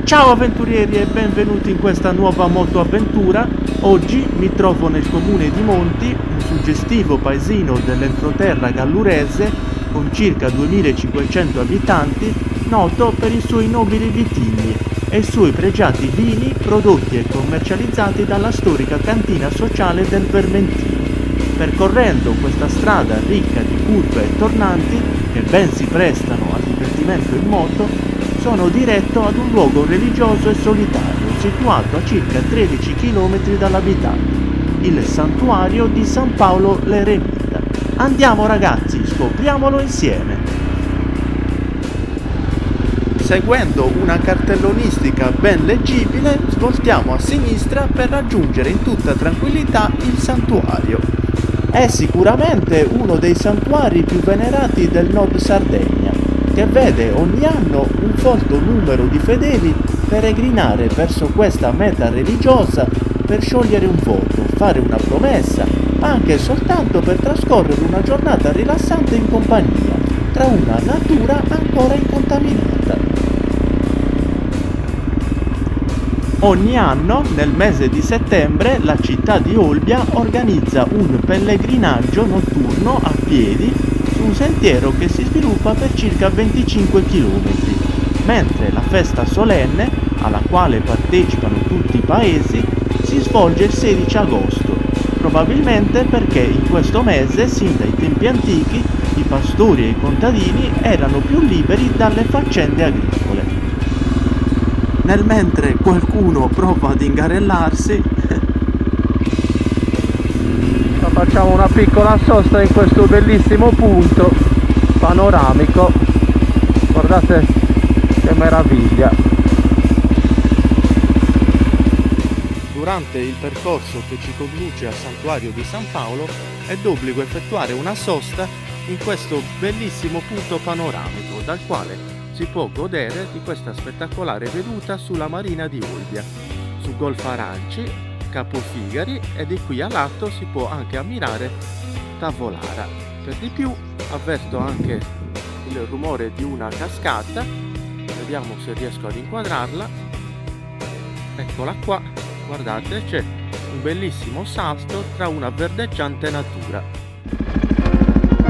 Ciao avventurieri e benvenuti in questa nuova motoavventura. Oggi mi trovo nel comune di Monti, un suggestivo paesino dell'entroterra gallurese con circa 2500 abitanti, noto per i suoi nobili vitigni e i suoi pregiati vini prodotti e commercializzati dalla storica cantina sociale del Vermentino. Percorrendo questa strada ricca di curve e tornanti che ben si prestano al divertimento in moto, sono diretto ad un luogo religioso e solitario situato a circa 13 km dall'abitante, il santuario di San Paolo l'Eremita. Andiamo ragazzi, scopriamolo insieme! Seguendo una cartellonistica ben leggibile, svoltiamo a sinistra per raggiungere in tutta tranquillità il santuario. È sicuramente uno dei santuari più venerati del Nord Sardegna, che vede ogni anno un folto numero di fedeli peregrinare verso questa meta religiosa per sciogliere un voto, fare una promessa, ma anche soltanto per trascorrere una giornata rilassante in compagnia, tra una natura ancora incontaminata. Ogni anno, nel mese di settembre, la città di Olbia organizza un pellegrinaggio notturno a piedi su un sentiero che si sviluppa per circa 25 km, mentre la festa solenne, alla quale partecipano tutti i paesi, si svolge il 16 agosto, probabilmente perché in questo mese, sin dai tempi antichi, i pastori e i contadini erano più liberi dalle faccende agricole. Nel mentre qualcuno prova ad ingarellarsi, facciamo una piccola sosta in questo bellissimo punto panoramico. Guardate che meraviglia! Durante il percorso che ci conduce al santuario di San Paolo è d'obbligo effettuare una sosta in questo bellissimo punto panoramico, dal quale si può godere di questa spettacolare veduta sulla marina di Olbia, su Golfo Aranci, Capo Figari, e di qui a lato si può anche ammirare Tavolara. Per di più avverto anche il rumore di una cascata, vediamo se riesco ad inquadrarla. Eccola qua, guardate, c'è un bellissimo salto tra una verdeggiante natura.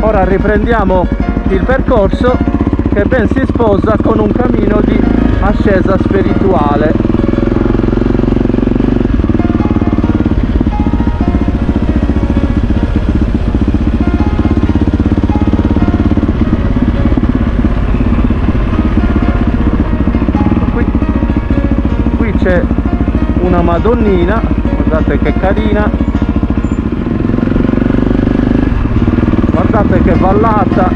Ora riprendiamo il percorso che ben si sposa con un cammino di ascesa spirituale. C'è una Madonnina, guardate che carina, guardate che vallata,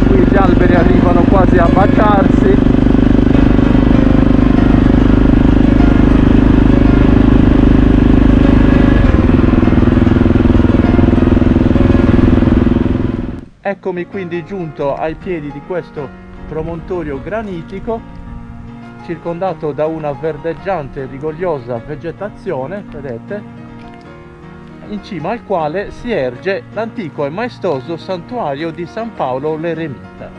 qui gli alberi arrivano quasi a baciarsi. Eccomi quindi giunto ai piedi di questo promontorio granitico, circondato da una verdeggiante e rigogliosa vegetazione, vedete, in cima al quale si erge l'antico e maestoso santuario di San Paolo l'Eremita.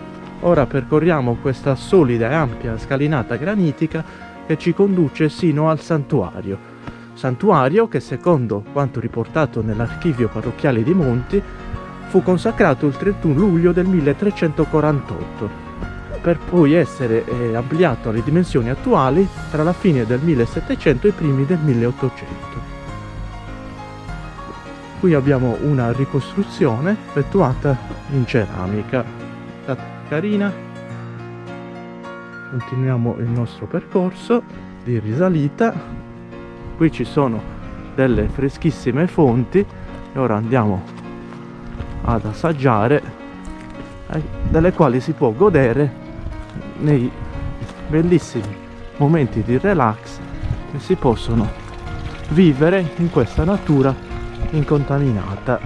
Ora percorriamo questa solida e ampia scalinata granitica che ci conduce sino al santuario che, secondo quanto riportato nell'archivio parrocchiale di Monti, fu consacrato il 31 luglio del 1348, per poi essere ampliato alle dimensioni attuali tra la fine del 1700 e i primi del 1800. Qui abbiamo una ricostruzione effettuata in ceramica, carina. Continuiamo il nostro percorso di risalita. Qui ci sono delle freschissime fonti e ora andiamo ad assaggiare, dalle quali si può godere nei bellissimi momenti di relax che si possono vivere in questa natura incontaminata.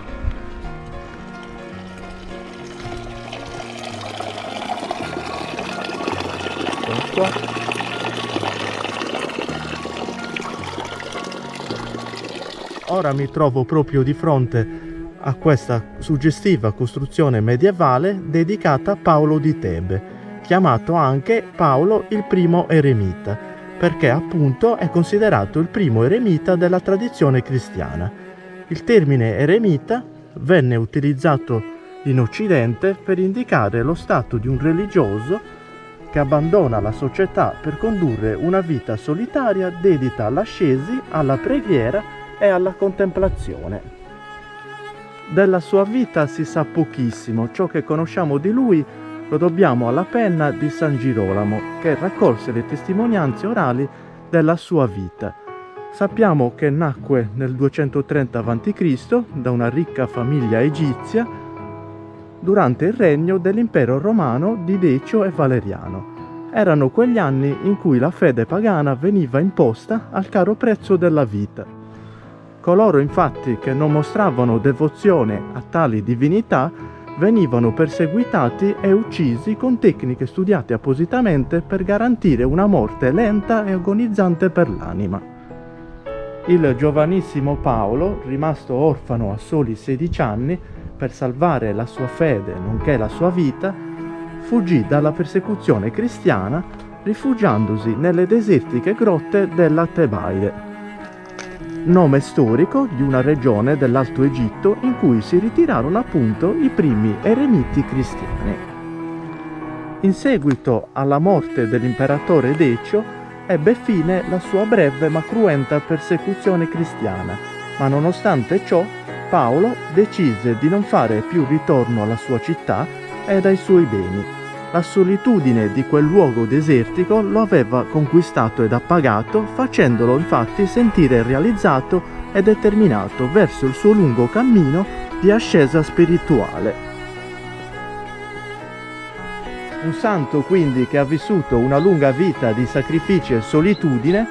Ecco qua. ora mi trovo proprio di fronte a questa suggestiva costruzione medievale dedicata a Paolo di Tebe, chiamato anche Paolo il primo eremita, perché appunto è considerato il primo eremita della tradizione cristiana. Il termine eremita venne utilizzato in Occidente per indicare lo stato di un religioso che abbandona la società per condurre una vita solitaria dedita all'ascesi, alla preghiera e alla contemplazione. Della sua vita si sa pochissimo, ciò che conosciamo di lui lo dobbiamo alla penna di San Girolamo, che raccolse le testimonianze orali della sua vita. Sappiamo che nacque nel 230 a.C. da una ricca famiglia egizia durante il regno dell'impero romano di Decio e Valeriano. Erano quegli anni in cui la fede pagana veniva imposta al caro prezzo della vita. Coloro infatti che non mostravano devozione a tali divinità venivano perseguitati e uccisi con tecniche studiate appositamente per garantire una morte lenta e agonizzante per l'anima. Il giovanissimo Paolo, rimasto orfano a soli 16 anni, per salvare la sua fede nonché la sua vita, fuggì dalla persecuzione cristiana rifugiandosi nelle desertiche grotte della Tebaide, nome storico di una regione dell'Alto Egitto in cui si ritirarono appunto i primi eremiti cristiani. In seguito alla morte dell'imperatore Decio ebbe fine la sua breve ma cruenta persecuzione cristiana, ma nonostante ciò Paolo decise di non fare più ritorno alla sua città ed ai suoi beni. La solitudine di quel luogo desertico lo aveva conquistato ed appagato, facendolo infatti sentire realizzato e determinato verso il suo lungo cammino di ascesa spirituale. Un santo quindi che ha vissuto una lunga vita di sacrifici e solitudine.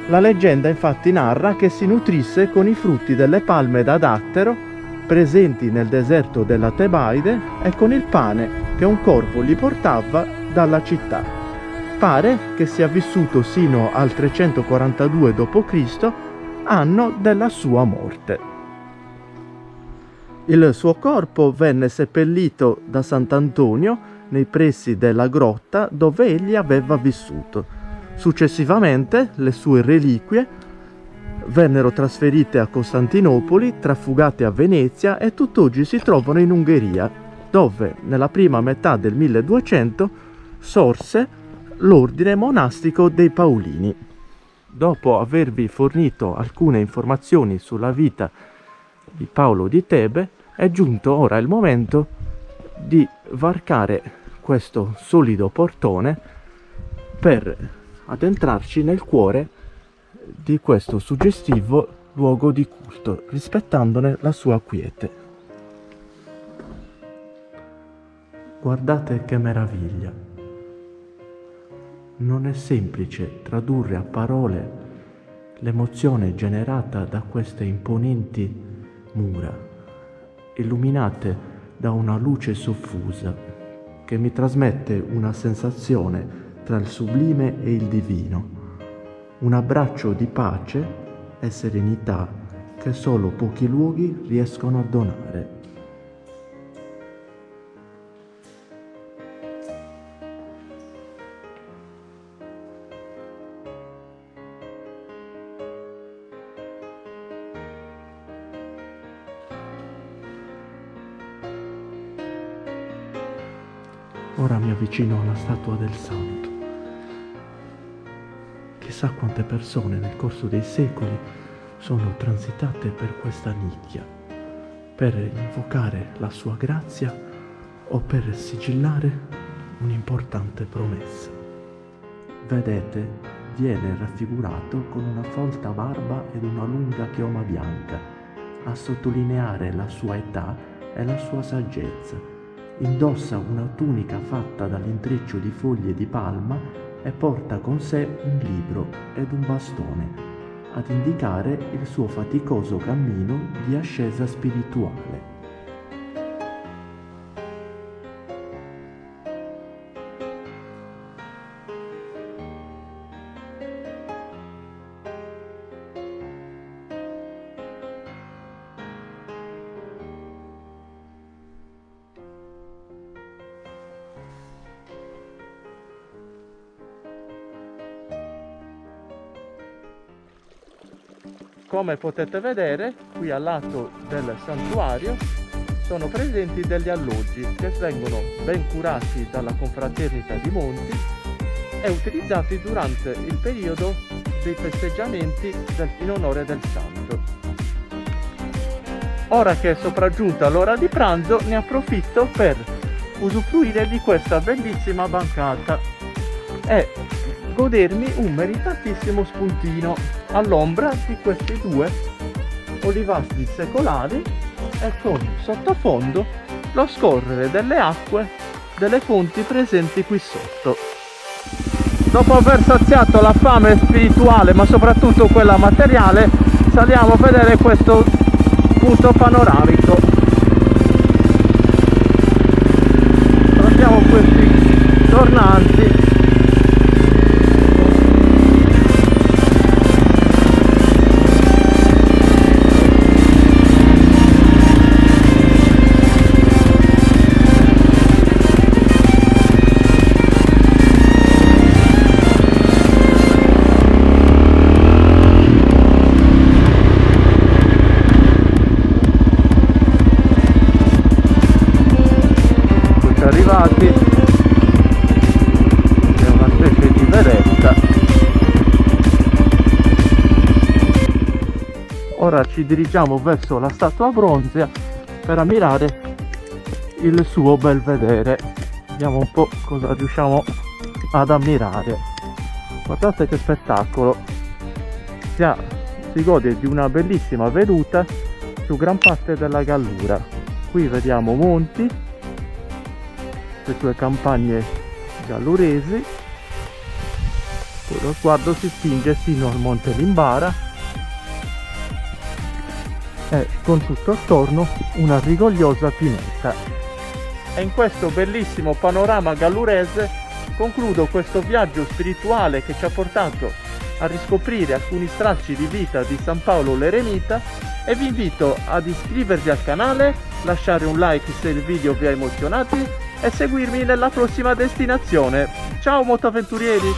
La leggenda infatti narra che si nutrisse con i frutti delle palme da dattero presenti nel deserto della Tebaide e con il pane che un corvo gli portava dalla città. Pare che sia vissuto sino al 342 d.C., anno della sua morte. Il suo corpo venne seppellito da Sant'Antonio nei pressi della grotta dove egli aveva vissuto. Successivamente le sue reliquie vennero trasferite a Costantinopoli, trafugate a Venezia e tutt'oggi si trovano in Ungheria, dove nella prima metà del 1200 sorse l'ordine monastico dei Paolini. Dopo avervi fornito alcune informazioni sulla vita di Paolo di Tebe, è giunto ora il momento di varcare questo solido portone per addentrarci nel cuore di questo suggestivo luogo di culto, rispettandone la sua quiete. Guardate che meraviglia! Non è semplice tradurre a parole l'emozione generata da queste imponenti mura, illuminate da una luce soffusa che mi trasmette una sensazione tra il sublime e il divino, un abbraccio di pace e serenità che solo pochi luoghi riescono a donare. Ora mi avvicino alla statua del santo. Chissà quante persone nel corso dei secoli sono transitate per questa nicchia, per invocare la sua grazia o per sigillare un'importante promessa. Vedete, viene raffigurato con una folta barba ed una lunga chioma bianca, a sottolineare la sua età e la sua saggezza. Indossa una tunica fatta dall'intreccio di foglie di palma e porta con sé un libro ed un bastone, ad indicare il suo faticoso cammino di ascesa spirituale. come potete vedere, qui al lato del santuario sono presenti degli alloggi che vengono ben curati dalla confraternita di Monti e utilizzati durante il periodo dei festeggiamenti in onore del santo. Ora che è sopraggiunta l'ora di pranzo, ne approfitto per usufruire di questa bellissima bancata e godermi un meritatissimo spuntino all'ombra di questi due olivastri secolari e con sottofondo lo scorrere delle acque delle fonti presenti qui sotto. Dopo aver saziato la fame spirituale ma soprattutto quella materiale, saliamo a vedere questo punto panoramico. Prendiamo questi tornanti. Arrivati, è una specie di vedetta. Ora ci dirigiamo verso la statua bronzea per ammirare il suo belvedere. Vediamo un po' cosa riusciamo ad ammirare. Guardate che spettacolo, si gode di una bellissima veduta su gran parte della Gallura. Qui vediamo Monti, le sue campagne galluresi, poi lo sguardo si spinge sino al Monte Limbara e con tutto attorno una rigogliosa pineta. E in questo bellissimo panorama gallurese concludo questo viaggio spirituale che ci ha portato a riscoprire alcuni stracci di vita di San Paolo l'Eremita e vi invito ad iscrivervi al canale, lasciare un like se il video vi ha emozionati e seguirmi nella prossima destinazione. Ciao motoavventurieri!